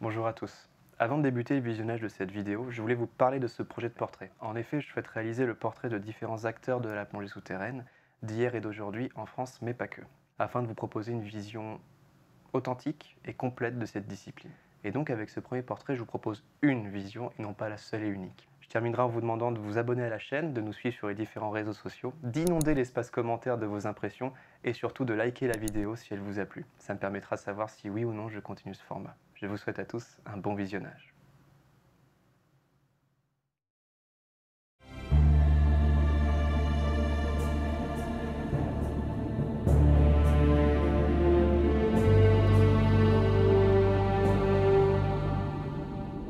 Bonjour à tous. Avant de débuter le visionnage de cette vidéo, je voulais vous parler de ce projet de portrait. En effet, je souhaite réaliser le portrait de différents acteurs de la plongée souterraine, d'hier et d'aujourd'hui en France, mais pas que, afin de vous proposer une vision authentique et complète de cette discipline. Et donc avec ce premier portrait, je vous propose une vision et non pas la seule et unique. Je terminerai en vous demandant de vous abonner à la chaîne, de nous suivre sur les différents réseaux sociaux, d'inonder l'espace commentaire de vos impressions et surtout de liker la vidéo si elle vous a plu. Ça me permettra de savoir si oui ou non je continue ce format. Je vous souhaite à tous un bon visionnage.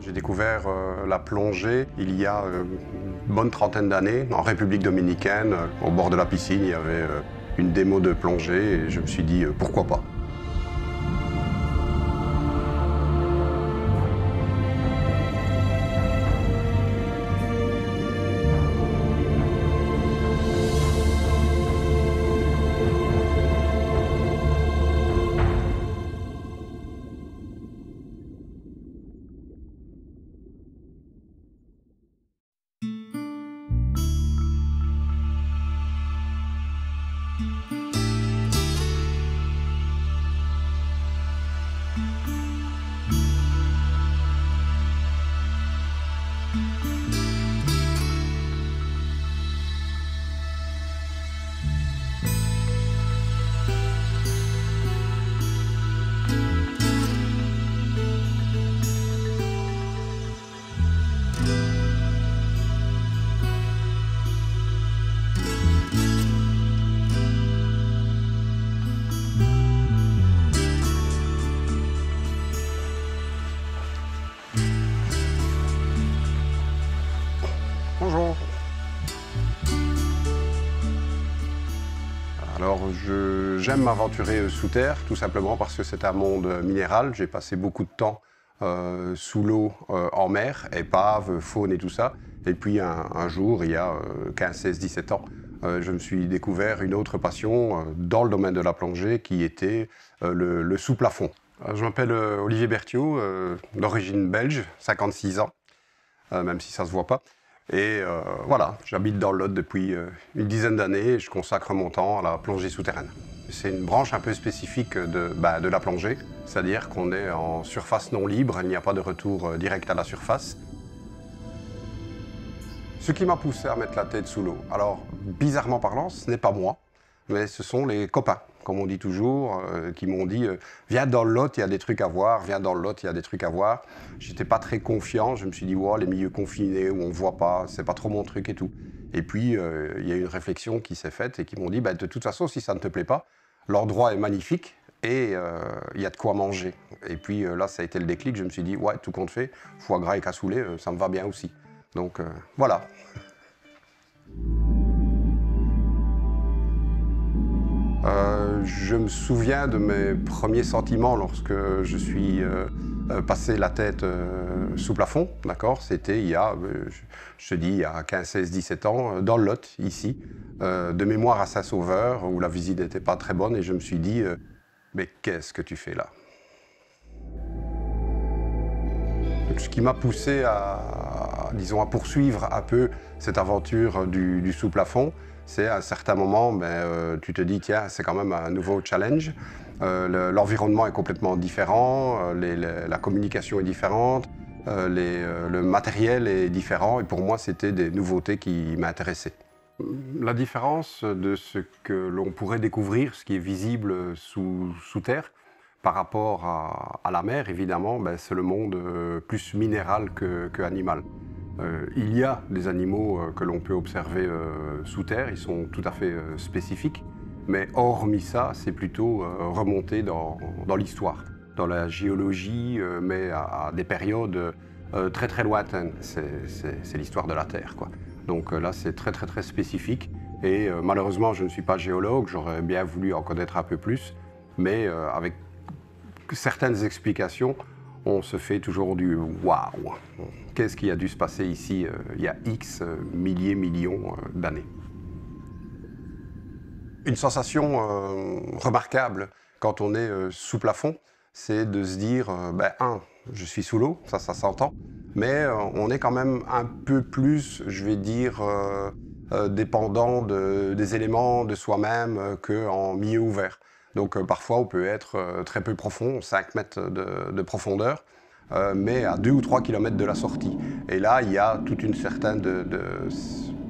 J'ai découvert la plongée il y a une bonne trentaine d'années en République dominicaine. Au bord de la piscine, il y avait une démo de plongée et je me suis dit pourquoi pas. Bonjour. Alors j'aime m'aventurer sous terre, tout simplement parce que c'est un monde minéral. J'ai passé beaucoup de temps sous l'eau en mer, épaves, faune et tout ça. Et puis un jour, il y a 15, 16, 17 ans, je me suis découvert une autre passion dans le domaine de la plongée qui était le sous-plafond. Je m'appelle Olivier Berthiaud, d'origine belge, 56 ans, même si ça ne se voit pas. Et voilà, j'habite dans le Lot depuis une dizaine d'années et je consacre mon temps à la plongée souterraine. C'est une branche un peu spécifique de la plongée, c'est-à-dire qu'on est en surface non libre, il n'y a pas de retour direct à la surface. Ce qui m'a poussé à mettre la tête sous l'eau, alors bizarrement parlant, ce n'est pas moi, mais ce sont les copains, comme on dit toujours, qui m'ont dit viens dans le Lot, il y a des trucs à voir, viens dans le Lot, il y a des trucs à voir. J'étais pas très confiant, je me suis dit wow, les milieux confinés où on ne voit pas, c'est pas trop mon truc et tout. Et puis il y a une réflexion qui s'est faite et qui m'ont dit bah, de toute façon, si ça ne te plaît pas, l'endroit est magnifique et il y a de quoi manger. Et puis là, ça a été le déclic, je me suis dit ouais, tout compte fait, foie gras et cassoulet, ça me va bien aussi. Donc voilà. Je me souviens de mes premiers sentiments lorsque je suis passé la tête sous plafond, d'accord. C'était il y a, je te dis, il y a 15, 16, 17 ans, dans le Lot, ici, de mémoire à Saint-Sauveur, où la visite n'était pas très bonne, et je me suis dit, mais qu'est-ce que tu fais là? Donc, ce qui m'a poussé disons, à poursuivre un peu cette aventure du sous-plafond, c'est à un certain moment, tu te dis, tiens, c'est quand même un nouveau challenge. L'environnement est complètement différent, la communication est différente, le matériel est différent, et pour moi, c'était des nouveautés qui m'intéressaient. La différence de ce que l'on pourrait découvrir, ce qui est visible sous terre, par rapport à la mer, évidemment, c'est le monde plus minéral que animal. Il y a des animaux que l'on peut observer sous terre, ils sont tout à fait spécifiques, mais hormis ça, c'est plutôt remonté dans l'histoire, dans la géologie, mais à des périodes très très lointaines. C'est l'histoire de la Terre, quoi. Donc là, c'est très très très spécifique, et malheureusement, je ne suis pas géologue, j'aurais bien voulu en connaître un peu plus, mais avec certaines explications, on se fait toujours du waouh. Qu'est-ce qui a dû se passer ici il y a X milliers, millions d'années? Une sensation remarquable quand on est sous plafond, c'est de se dire, je suis sous l'eau, ça s'entend. Mais on est quand même un peu plus, je vais dire, dépendant des éléments de soi-même qu'en milieu ouvert. Donc parfois on peut être très peu profond, 5 mètres de profondeur, mais à 2 ou 3 kilomètres de la sortie. Et là, il y a toute une certaine,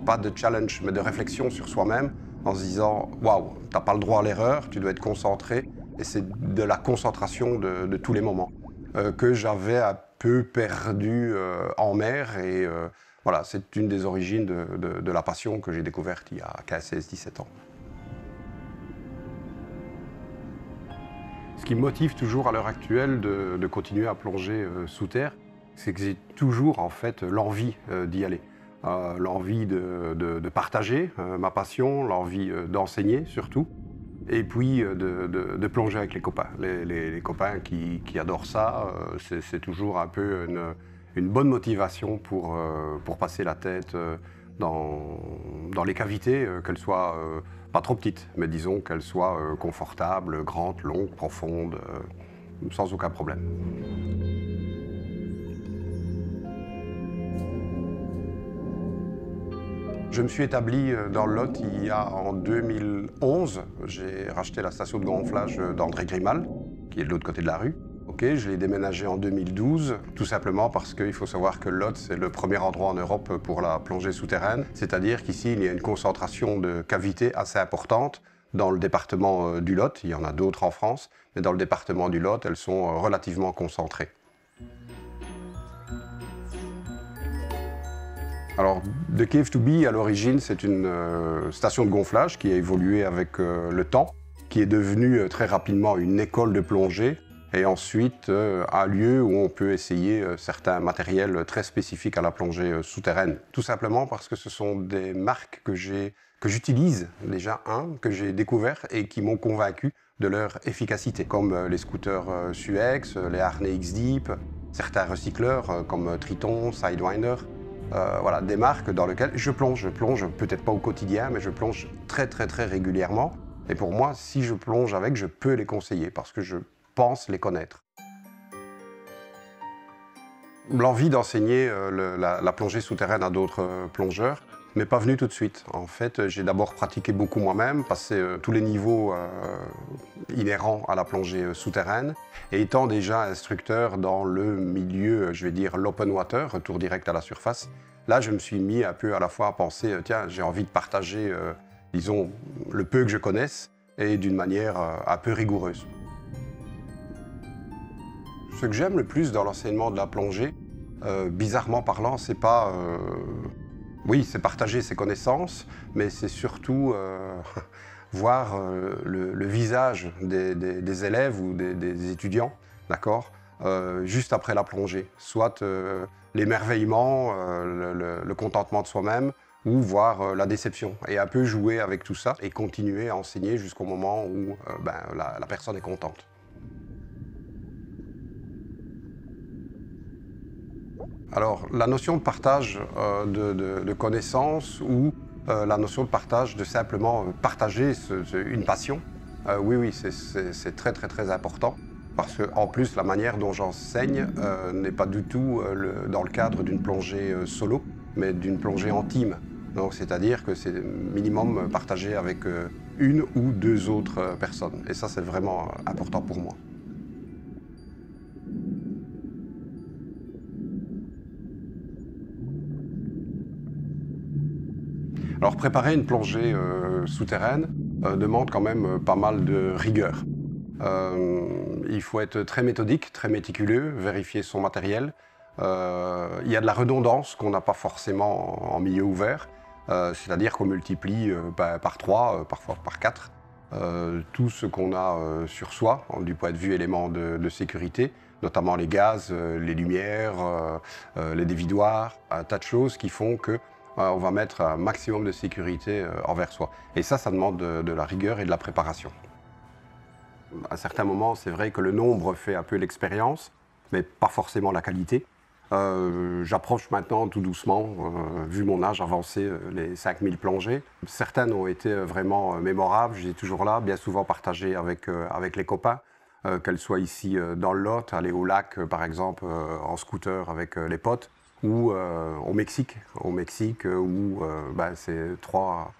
pas de challenge, mais de réflexion sur soi-même, en se disant « Waouh, tu n'as pas le droit à l'erreur, tu dois être concentré ». Et c'est de la concentration de tous les moments que j'avais un peu perdu en mer. Et voilà, c'est une des origines de la passion que j'ai découverte il y a 15, 16, 17 ans. Ce qui me motive toujours à l'heure actuelle de continuer à plonger sous terre, c'est que j'ai toujours en fait l'envie d'y aller. L'envie de partager ma passion, l'envie d'enseigner surtout, et puis de plonger avec les copains. Les copains qui adorent ça, c'est toujours un peu une bonne motivation pour passer la tête dans les cavités, qu'elles soient pas trop petites, mais disons qu'elles soient confortables, grandes, longues, profondes, sans aucun problème. Je me suis établi dans le Lot il y a en 2011. J'ai racheté la station de gonflage d'André Grimal, qui est de l'autre côté de la rue. Je l'ai déménagé en 2012, tout simplement parce qu'il faut savoir que le Lot, c'est le premier endroit en Europe pour la plongée souterraine. C'est-à-dire qu'ici, il y a une concentration de cavités assez importante dans le département du Lot. Il y en a d'autres en France, mais dans le département du Lot, elles sont relativement concentrées. Alors, The Cave to Be, à l'origine, c'est une station de gonflage qui a évolué avec le temps, qui est devenue très rapidement une école de plongée et ensuite un lieu où on peut essayer certains matériels très spécifiques à la plongée souterraine. Tout simplement parce que ce sont des marques que j'utilise déjà, que j'ai découvert et qui m'ont convaincu de leur efficacité, comme les scooters Suex, les harnais X-Deep, certains recycleurs comme Triton, Sidewinder. Voilà, des marques dans lesquelles je plonge peut-être pas au quotidien, mais je plonge très régulièrement. Et pour moi, si je plonge avec, je peux les conseiller parce que je pense les connaître. L'envie d'enseigner la plongée souterraine à d'autres plongeurs m'est pas venue tout de suite. En fait, j'ai d'abord pratiqué beaucoup moi-même, passé tous les niveaux inhérents à la plongée souterraine. Et étant déjà instructeur dans le milieu, je vais dire l'open water, retour direct à la surface, là je me suis mis un peu à la fois à penser, tiens, j'ai envie de partager, disons, le peu que je connaisse et d'une manière un peu rigoureuse. Ce que j'aime le plus dans l'enseignement de la plongée, bizarrement parlant, c'est pas... oui, c'est partager ses connaissances, mais c'est surtout voir le visage des élèves ou des étudiants, d'accord, juste après la plongée. Soit l'émerveillement, le contentement de soi-même, ou voir la déception. Et un peu jouer avec tout ça et continuer à enseigner jusqu'au moment où la personne est contente. Alors, la notion de partage de connaissances ou la notion de partage de simplement partager une passion, oui, c'est très important. Parce qu'en plus, la manière dont j'enseigne n'est pas du tout dans le cadre d'une plongée solo, mais d'une plongée intime. Donc, c'est-à-dire que c'est minimum partagé avec une ou deux autres personnes. Et ça, c'est vraiment important pour moi. Alors préparer une plongée souterraine demande quand même pas mal de rigueur. Il faut être très méthodique, très méticuleux, vérifier son matériel. Il y a de la redondance qu'on n'a pas forcément en milieu ouvert, c'est-à-dire qu'on multiplie par 3, parfois par 4, tout ce qu'on a sur soi, du point de vue éléments de sécurité, notamment les gaz, les lumières, les dévidoirs, un tas de choses qui font que on va mettre un maximum de sécurité envers soi. Et ça demande de la rigueur et de la préparation. À certains moments, c'est vrai que le nombre fait un peu l'expérience, mais pas forcément la qualité. J'approche maintenant tout doucement, vu mon âge avancé, les 5000 plongées. Certaines ont été vraiment mémorables, j'étais toujours là, bien souvent partagé avec les copains. qu'elle soit ici dans le Lot, aller au lac par exemple en scooter avec les potes, ou au Mexique, où c'est 3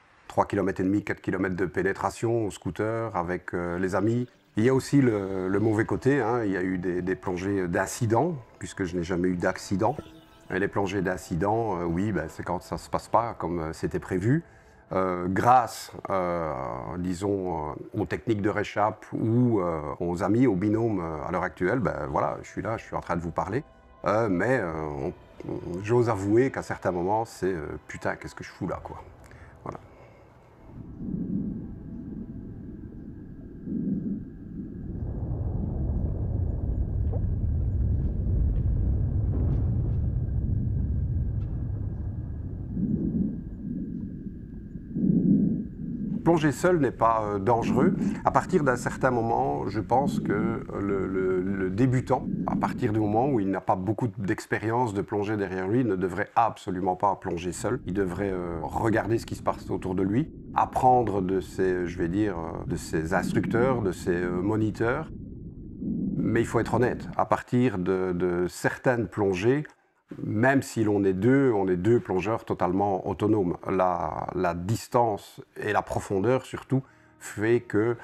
km et demi, 4 km de pénétration au scooter avec les amis. Il y a aussi le mauvais côté, hein. Il y a eu des plongées d'incidents, puisque je n'ai jamais eu d'accident. Et les plongées d'incidents, oui, c'est quand ça ne se passe pas comme c'était prévu. Grâce, disons, aux techniques de réchappe ou aux amis, aux binômes à l'heure actuelle, voilà, je suis là, je suis en train de vous parler. Mais j'ose avouer qu'à certains moments, c'est putain, qu'est-ce que je fous là, quoi. Voilà. Plonger seul n'est pas dangereux. À partir d'un certain moment, je pense que le débutant, à partir du moment où il n'a pas beaucoup d'expérience de plongée derrière lui, ne devrait absolument pas plonger seul. Il devrait regarder ce qui se passe autour de lui, apprendre de ses, je vais dire, de ses instructeurs, de ses moniteurs. Mais il faut être honnête, à partir de certaines plongées, même si l'on est deux plongeurs totalement autonomes. La distance et la profondeur surtout fait que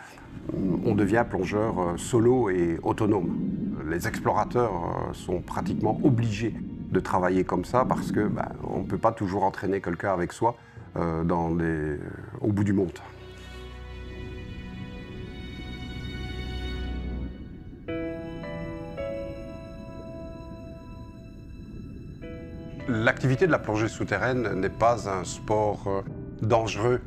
on devient plongeur solo et autonome. Les explorateurs sont pratiquement obligés de travailler comme ça parce que on ne peut pas toujours entraîner quelqu'un avec soi au bout du monde. L'activité de la plongée souterraine n'est pas un sport dangereux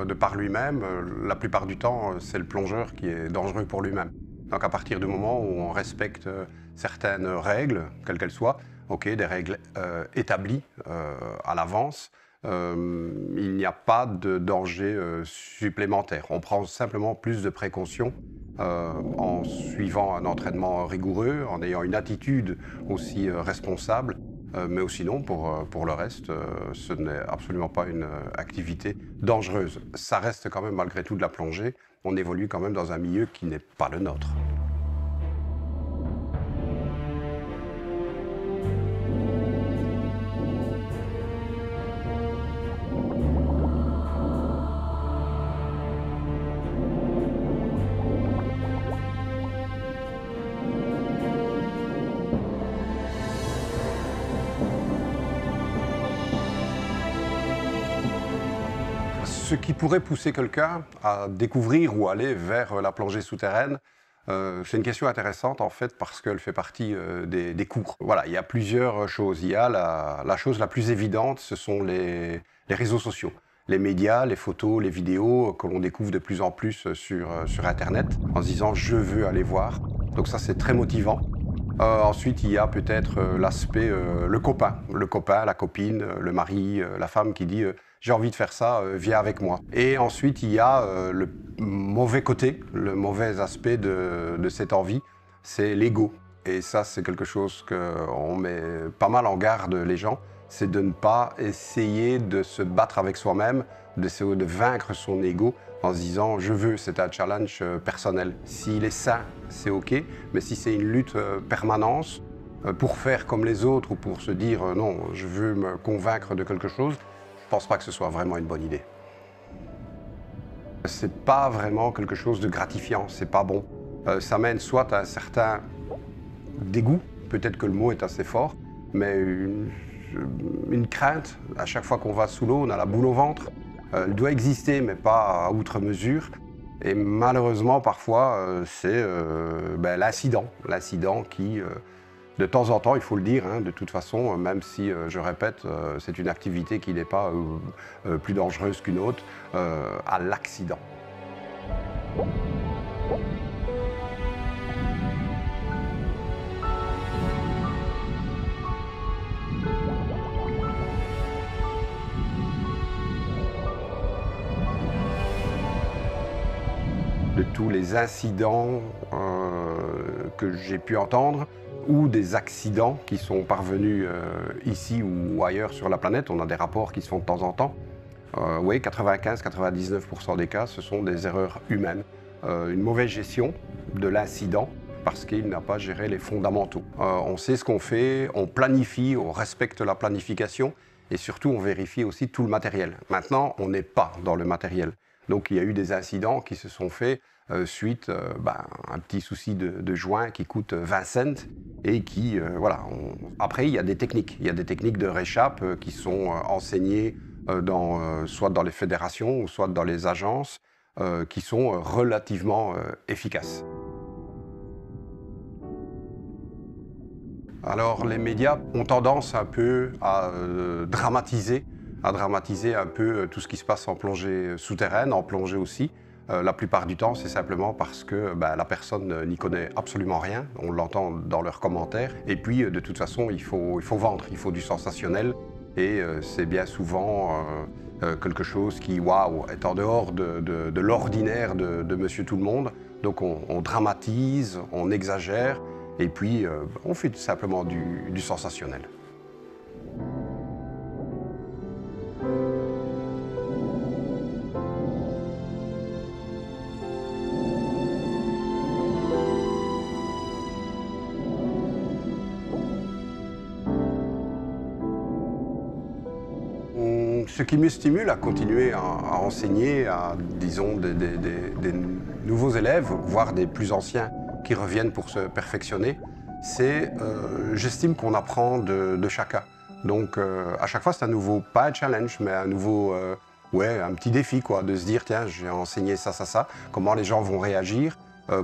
de par lui-même. La plupart du temps, c'est le plongeur qui est dangereux pour lui-même. Donc à partir du moment où on respecte certaines règles, quelles qu'elles soient, des règles établies à l'avance, il n'y a pas de danger supplémentaire. On prend simplement plus de précautions en suivant un entraînement rigoureux, en ayant une attitude aussi responsable. Mais sinon, pour le reste, ce n'est absolument pas une activité dangereuse. Ça reste quand même malgré tout de la plongée. On évolue quand même dans un milieu qui n'est pas le nôtre. Ce qui pourrait pousser quelqu'un à découvrir ou aller vers la plongée souterraine, c'est une question intéressante en fait parce qu'elle fait partie des cours. Voilà, il y a plusieurs choses. Il y a la chose la plus évidente, ce sont les réseaux sociaux. Les médias, les photos, les vidéos que l'on découvre de plus en plus sur Internet en se disant « je veux aller voir ». Donc ça c'est très motivant. Ensuite, il y a peut-être l'aspect, le copain, la copine, le mari, la femme qui dit j'ai envie de faire ça, viens avec moi. Et ensuite, il y a le mauvais côté, le mauvais aspect de cette envie, c'est l'ego. Et ça, c'est quelque chose qu'on met pas mal en garde les gens, c'est de ne pas essayer de se battre avec soi-même, d'essayer de vaincre son ego en se disant je veux, c'est un challenge personnel. S'il est sain, c'est ok, mais si c'est une lutte permanente pour faire comme les autres ou pour se dire non, je veux me convaincre de quelque chose, je ne pense pas que ce soit vraiment une bonne idée. C'est pas vraiment quelque chose de gratifiant, c'est pas bon. Ça mène soit à un certain dégoût, peut-être que le mot est assez fort, mais une crainte. À chaque fois qu'on va sous l'eau, on a la boule au ventre. Elle doit exister, mais pas à outre mesure. Et malheureusement, parfois, c'est l'incident qui, de temps en temps, il faut le dire, hein, de toute façon, même si, je répète, c'est une activité qui n'est pas plus dangereuse qu'une autre, à l'accident. De tous les incidents que j'ai pu entendre ou des accidents qui sont parvenus ici ou ailleurs sur la planète. On a des rapports qui se font de temps en temps. Oui, 95-99% des cas, ce sont des erreurs humaines. Une mauvaise gestion de l'incident parce qu'il n'a pas géré les fondamentaux. On sait ce qu'on fait, on planifie, on respecte la planification et surtout on vérifie aussi tout le matériel. Maintenant, on n'est pas dans le matériel. Donc il y a eu des incidents qui se sont faits suite à un petit souci de joint qui coûte 20 cents et qui, voilà. Après, il y a des techniques. Il y a des techniques de réchappe qui sont enseignées soit dans les fédérations ou soit dans les agences qui sont relativement efficaces. Alors les médias ont tendance un peu à dramatiser un peu tout ce qui se passe en plongée souterraine, en plongée aussi. La plupart du temps, c'est simplement parce que la personne n'y connaît absolument rien. On l'entend dans leurs commentaires. Et puis, de toute façon, il faut vendre, il faut du sensationnel. Et c'est bien souvent quelque chose qui, waouh, est en dehors de l'ordinaire de Monsieur Tout-le-Monde. Donc on dramatise, on exagère. Et puis, on fait tout simplement du sensationnel. Ce qui me stimule à continuer à enseigner à, disons, des nouveaux élèves, voire des plus anciens qui reviennent pour se perfectionner, c'est, j'estime qu'on apprend de chacun. Donc, à chaque fois, c'est un nouveau, pas un challenge, mais un nouveau, un petit défi, quoi, de se dire, tiens, j'ai enseigné ça, comment les gens vont réagir,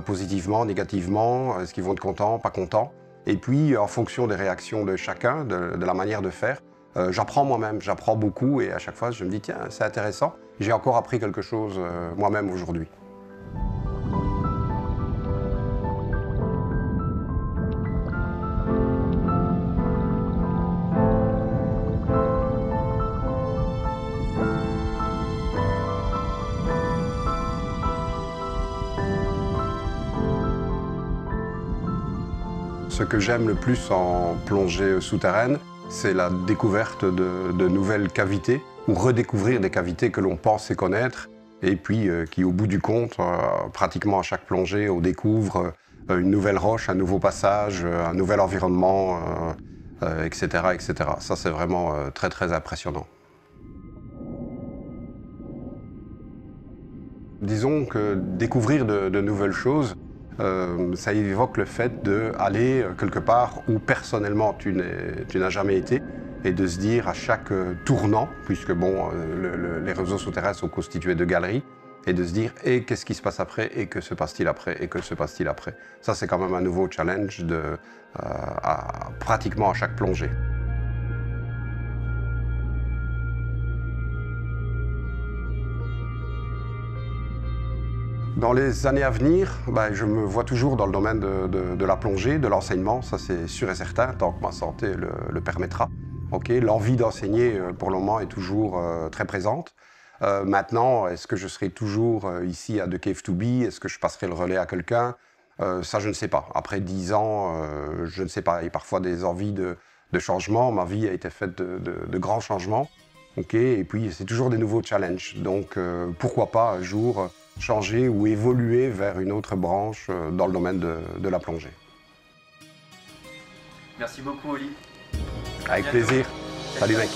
positivement, négativement, est-ce qu'ils vont être contents, pas contents. Et puis, en fonction des réactions de chacun, de la manière de faire, j'apprends moi-même, j'apprends beaucoup et à chaque fois, je me dis, tiens, c'est intéressant, j'ai encore appris quelque chose moi-même aujourd'hui. Ce que j'aime le plus en plongée souterraine, c'est la découverte de nouvelles cavités, ou redécouvrir des cavités que l'on pensait connaître, et puis qui, au bout du compte, pratiquement à chaque plongée, on découvre une nouvelle roche, un nouveau passage, un nouvel environnement, etc., etc. Ça, c'est vraiment très, très impressionnant. Disons que découvrir de nouvelles choses, ça évoque le fait d'aller quelque part où personnellement tu n'as jamais été et de se dire à chaque tournant, puisque bon, les réseaux souterrains sont constitués de galeries, et de se dire et qu'est-ce qui se passe après, et que se passe-t-il après, et que se passe-t-il après. Ça, c'est quand même un nouveau challenge pratiquement à chaque plongée. Dans les années à venir, je me vois toujours dans le domaine de la plongée, de l'enseignement, ça c'est sûr et certain, tant que ma santé le permettra. L'envie d'enseigner, pour le moment, est toujours très présente. Maintenant, est-ce que je serai toujours ici à The Cave to Be? Est-ce que je passerai le relais à quelqu'un? Ça, je ne sais pas. Après 10 ans, je ne sais pas. Il y a parfois des envies de changement. Ma vie a été faite de grands changements. Et puis, c'est toujours des nouveaux challenges. Donc, pourquoi pas un jour changer ou évoluer vers une autre branche dans le domaine de la plongée. Merci beaucoup, Oli. Avec plaisir. Salut, mec.